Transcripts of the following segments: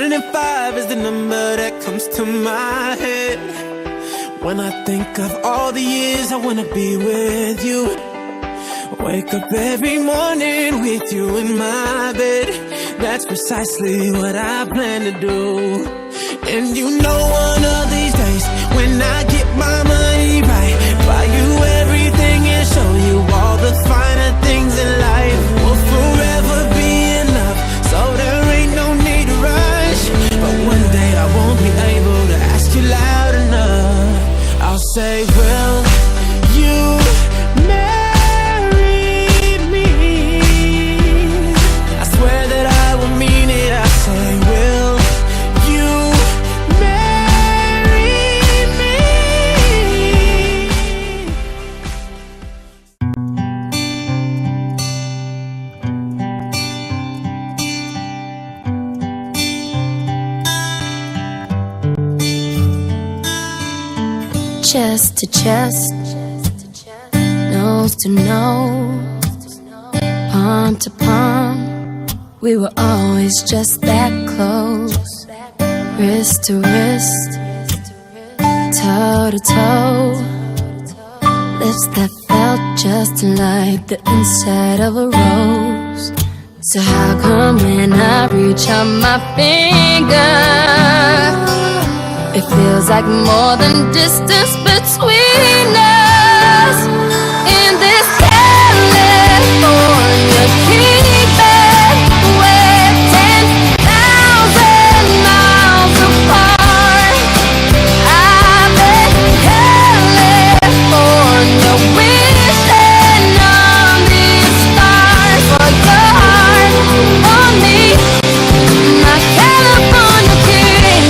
105 is the number that comes to my head when I think of all the years I wanna be with you. Wake up every morning with you in my bed. That's precisely what I plan to do. And you know one of these days, when I get my money right, buy you everything and show you all the finer things in life. We'll forever be in love, so there ain't no need to rush. But one day I won't be able to ask you loud enough. I'll say, will you marry me? I swear that I will mean it. I say, will you marry me? Chest to chest, nose to nose, palm to palm, we were always just that close. Wrist to wrist, toe to toe, lips that felt just like the inside of a rose. So how come when I reach out my finger, it feels like more than distance between us? In this California keeping, we're 10,000 miles apart. I'm in California wishing on these stars for your heart on me, my California king.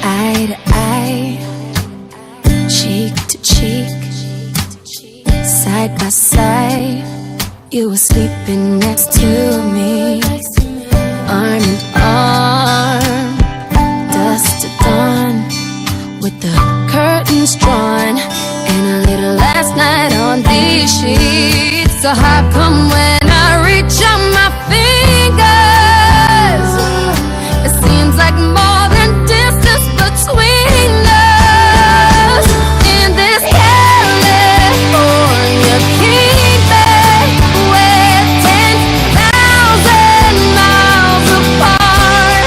Eye to eye, cheek to cheek, side by side, you were sleeping next to me, arm in arm, dusk to dawn, with the curtains drawn, and a little last night on these sheets. So how come when I reach out my fingers, it seems like more than distance between us? In this California keeping, we're 10,000 miles apart.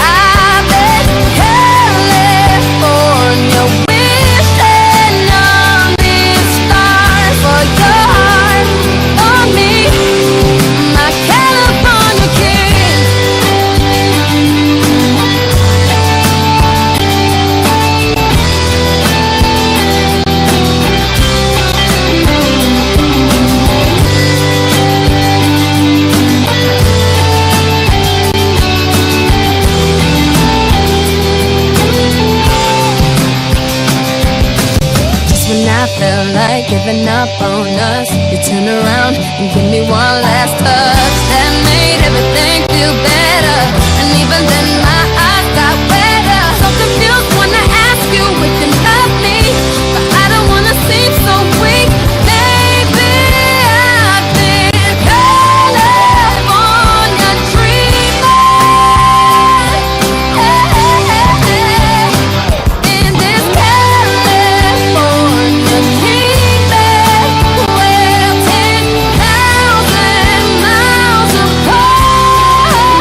I'm in California wishing on these stars for your heart on me, my California king. Just when I felt like giving up on us, you turn around and give me one last touch that made everything feel better. And even then my eyes got wetter. So confused when I ask you if you love me, but I don't wanna seem so weak. Maybe I've been California dreaming. In this California keeping, we're 10,000 miles apart.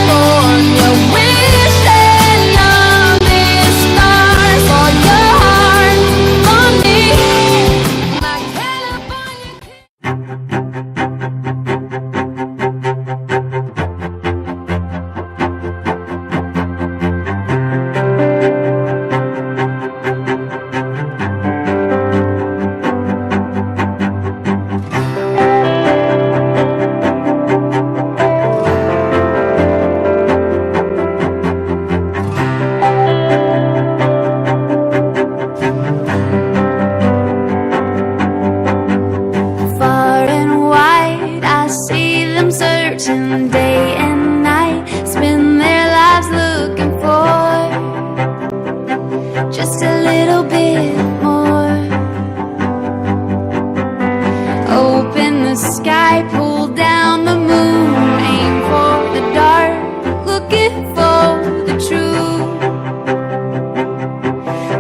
California wishing on these stars for your heart on me, my California. Far and wide, I see them searching day and night, spend their lives looking for just a little bit more. Open the sky, pull down the moon, aim for the dark, looking for the truth.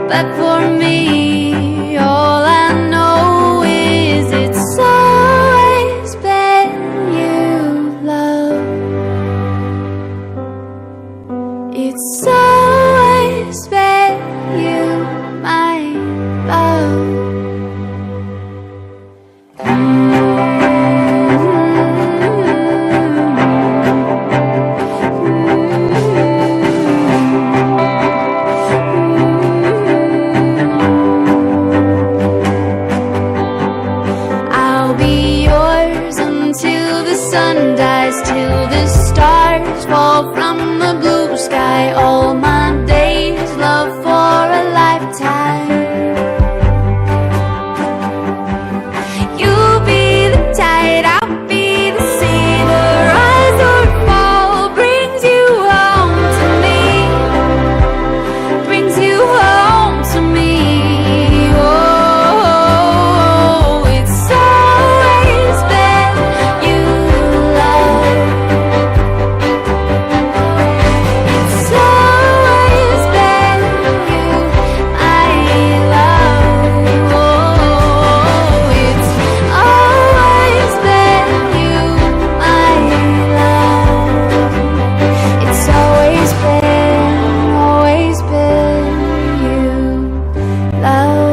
But for me, all I know is it's always been you, love. It's always been you, my love. I'll be yours until the sun dies, till the stars fall from the blue sky. All my days, love for a lifetime. You'll be the tide, I'll be the sea. The rise or fall brings you home to me, brings you home to me. Oh, it's always been you, love. It's always been you, I love. Oh, it's always been you, I love. It's always been you, love.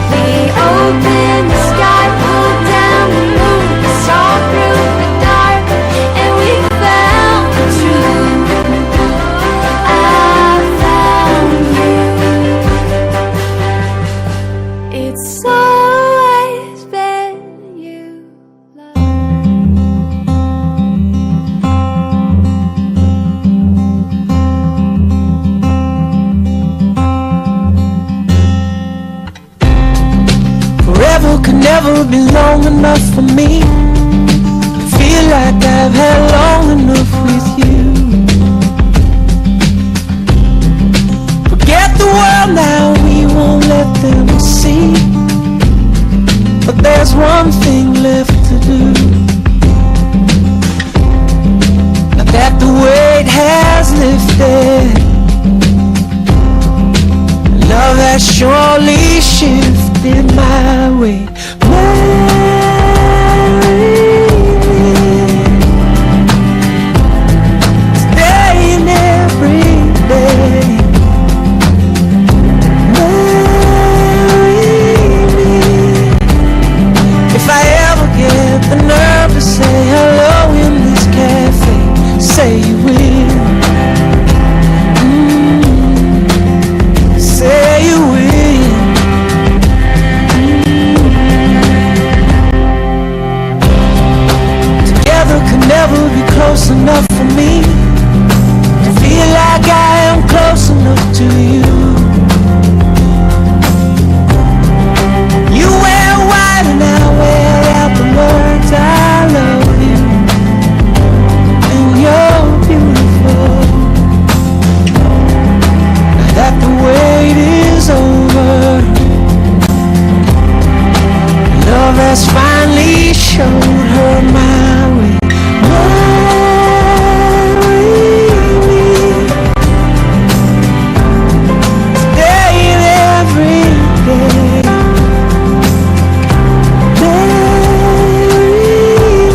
We opened the sky, pulled down the moon, saw through the dark, and we found the truth. I found you. It's always been you, love. Forever could never be long enough for me. I feel like I've had long enough with you. Forget the world now, we won't let them see. But there's one thing left to do. Now that the weight has lifted, love has surely shifted my way. Marry me, staying every day. Marry me, if I ever get the nerve to say hello in this cafe, say you will. Say you will. Together could never be close enough for me to feel like I am close enough to you. You wear white and I wear out the words I love you, and you're beautiful. Now that the wait is over, love has finally showed her my way. Marry me, staying every day. Marry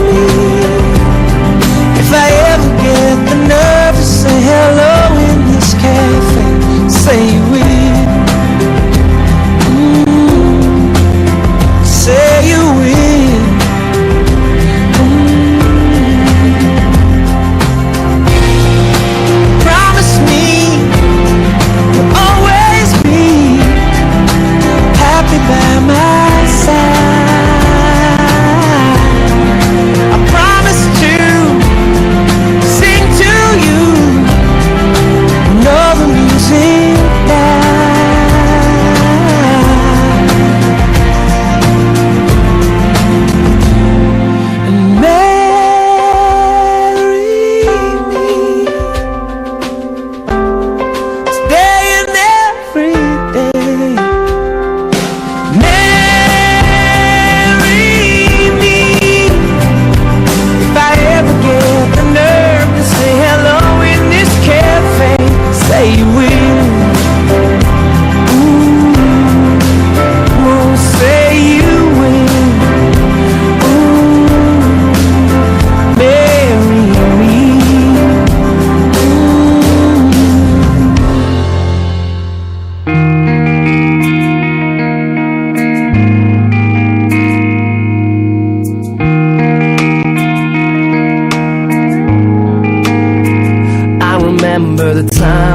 me, if I ever get the nerve to say hello in this cafe, say you will. Say you will.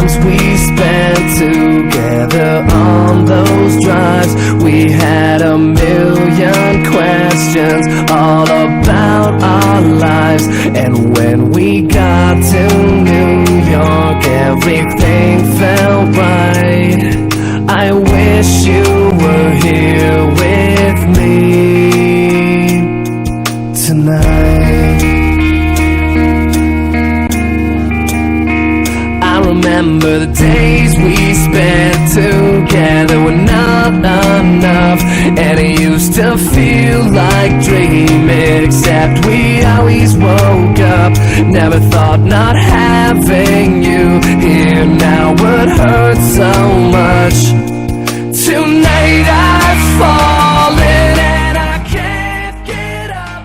times we spent together on those drives. We had a million questions all about our lives. And when we got to New York, everything felt right. I wish you were here with me tonight. I remember the days we spent together were not enough, and it used to feel like dreaming, except we always woke up. Never thought not having you here now would hurt so much. Tonight I've fallen and I can't get up.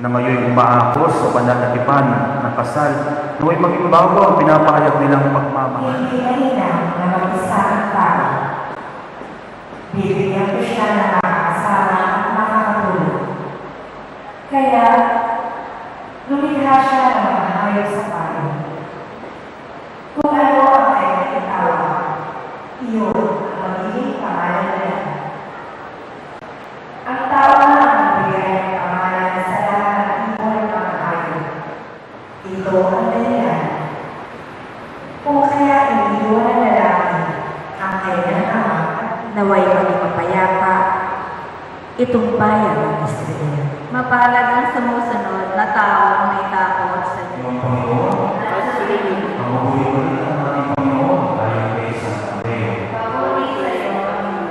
na ngayon umaakos sa pananatipan ng kasal, naway maging bago ang pinapahayag nilang pagmamahal. Hindi kanina na mag-isa ang tao. Bibigyan ko siya ng makakasama at makakatulog. Kaya, lumikha siya ng mga hayop sa payo. Kung ano ang kanyang itawag, iyon ang magiging pangalan niya. Ang tao na ang magbigay ng pangalan sa lahat ng ibon ng mga hayop. Ito ang dahilan. Kung kaya iniiwan ng lalaki ang kanyang ama, naway kami mapayapa, itong bayan ng Israel. Mapalad ang sumusunod na tao ang may takot sa Diyos. Yung Panginoon, ang mabuhay ko rin ang ating Panginoon tayo kay San Mateo. Papuri sa iyo, Panginoon.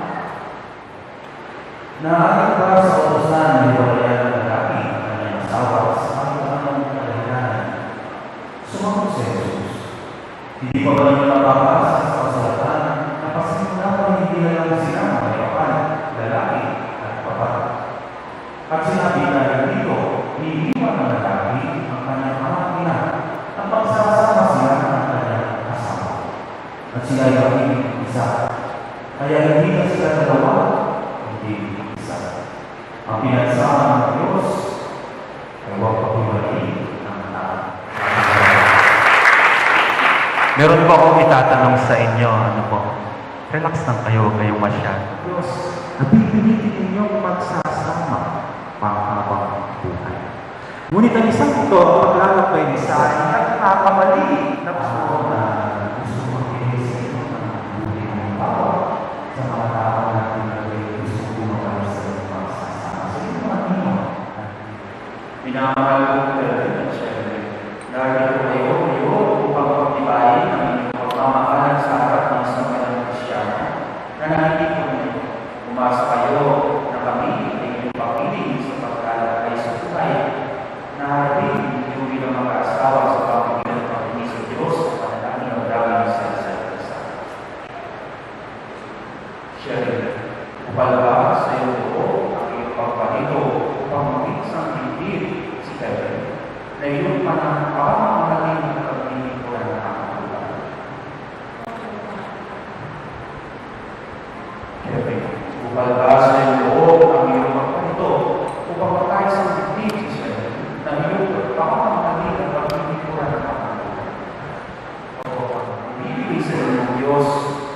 Naayon ba sa utusan ng hiwalayan ng lalaki ang kanyang asawa sa pagkakamang kadahilanan? Sumagot si Jesus. Hindi pa ba niyo nababasa sa kasalatan na pasimula pa hindi na lang sinama ng kapan, lalaki at babae? At sinabi na dito, Meron po akong itatanong sa inyo. Ano po? Relax lang kayo, huwag kayong masyado. Diyos, napipilitin ninyong magsasama panghabang buhay. Ngunit ang isang ito, ang paglalakbay ni Sari, nagkakamali na gusto na gusto makinig sa inyo ng buhay ng bawat sa mga tao natin na gusto gumawa sa mga magsasama. Sa inyo mga nino, minamahal ko kayo at syempre, narito kayo upang pagtibayin ang inyong pagmamahalan sa harap ng samalang Kristyano na nakikita niyo. Umasa kayo na kami ay inyong papiling sa paglalakbay sa buhay na harapin niyo bilang mag-aasawa sa pamamagitan ng pagkinig sa Diyos at panalangin ang dami sa isa't isa. Siyempre, upal ba sa iyo po ang iyong pagpalito upang mag-isang hindi si Kevin na iyong pamamahalin ng pagpinikulan ng pangkulan. Kevin, upal ba sa iyo loob ang iyong pagpalito upang mag-isang hindi si Kevin na iyong pamamahalin ng pagpinikulan ng pangkulan. Ibibigay sa iyo ng Diyos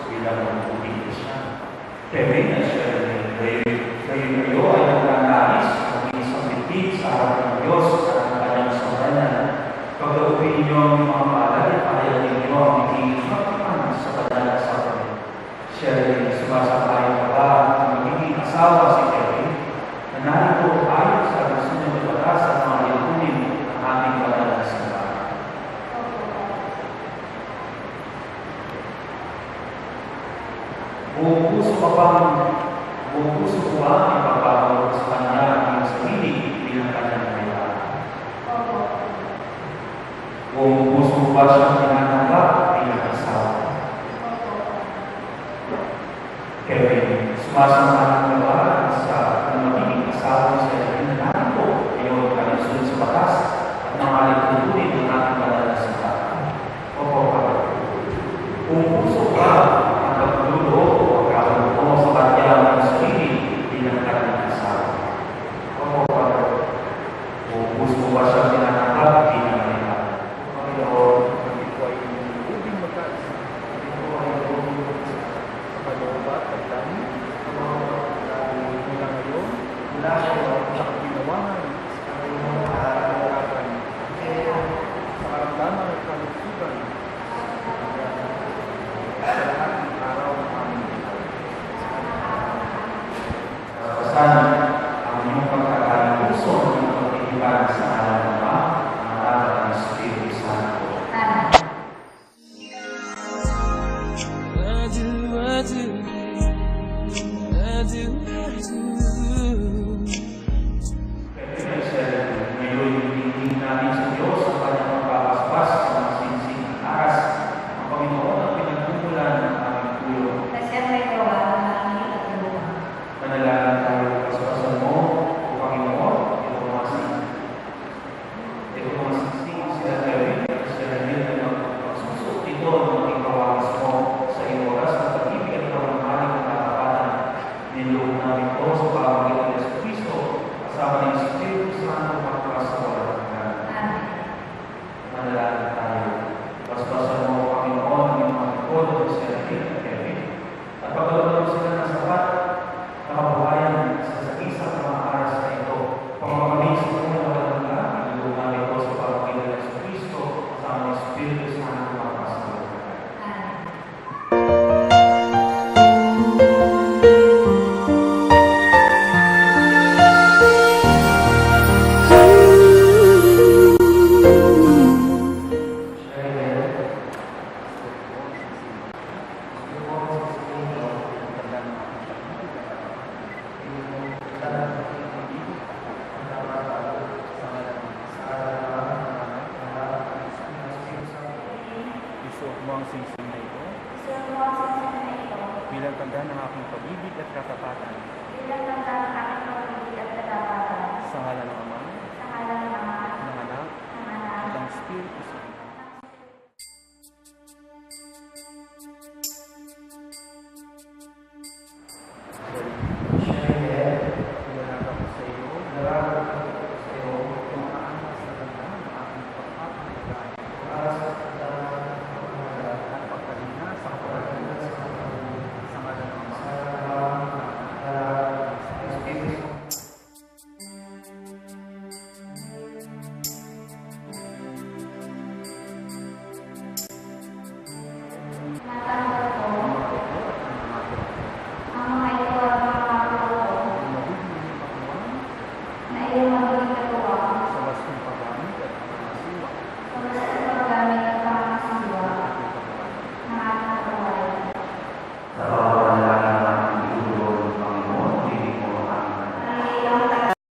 bilang magpupili siya. Kevin, na siya kayo ay naglalais ng isang bitig sa harap ng Diyos sa kanyang sambayanan. Pagdaupin ninyo ang mga palad at pahayag ninyo ang bitig matipan sa kanyang sambayanan. Siya rin sumasakayan pa ba ang magiging asawa si Kevin na narito ayon sa gusto niya magbata sa mga lipunin ng ating banal na sambayanan. Buong puso ko ba ang ipagbabago sa kanya ang iyong sarili bilang kanyang kailangan? Buong puso ko ba siyang tinatanggap bilang asawa? Kevin, sumasamahan ka ba sa magiging asawa siya rin na narito ngayon kanisunod sa batas at ng alitutunin ng ating banal na sambayanan? Opo, Padre. Buong puso ba ang paglulo o sa kanya ng sarili bilang kanyang asawa? Opo, Padre. Buong puso ko ba siya tinatanggap bilang kailangan? Panginoon, kami po ay ubing magkaisa. Kami po ay ubing sa kalooban at dami. Mula ngayon, mula sa ginawangan sa kanyang kalaban, sa karamdaman at kalusugan, sa lahat ng araw ng aming buhay. Kasama ang inyong pagkakalang puso ng inyong pagtitipan sa alam ng Ama, ang Anak at ang Espiritu Santo. Ngayon, hindi namin sa Diyos ang kanyang pagpapaspas sa mga sinsing ng aras. Ang Panginoon ang pinagmumulan ng aming tulong. Manalangin tayo, paspasan mo, O Panginoon, ito mga sinsing. Ito mga sinsing, sila Kevin, at sila rin ay magsusok dito ng mga ikawakas mo sa iyong oras ng pag-ibig at pamamahaling ng katapatan. Niloob namin po sa pamamagitan ng Yesu Cristo, kasama ng Espiritu Santo magpas sa walang hanggan. Manalangin tayo, paspasan mo, O Panginoon, ang iyong mga lingkod at sila rin at Kevin, at pagkaloob sila ng sapat na kabuhayan sa sagisang mga aras na ito. Pangmamalig sa mga walang hanggan, niloob namin po sa pamamagitan ng Yesu Cristo, kasama ng Espiritu Santo magpas sa walang hanggan. Isuot mo ang singsing na ito bilang tanda ng aking pag-ibig at katapatan sa ngalan ng Ama,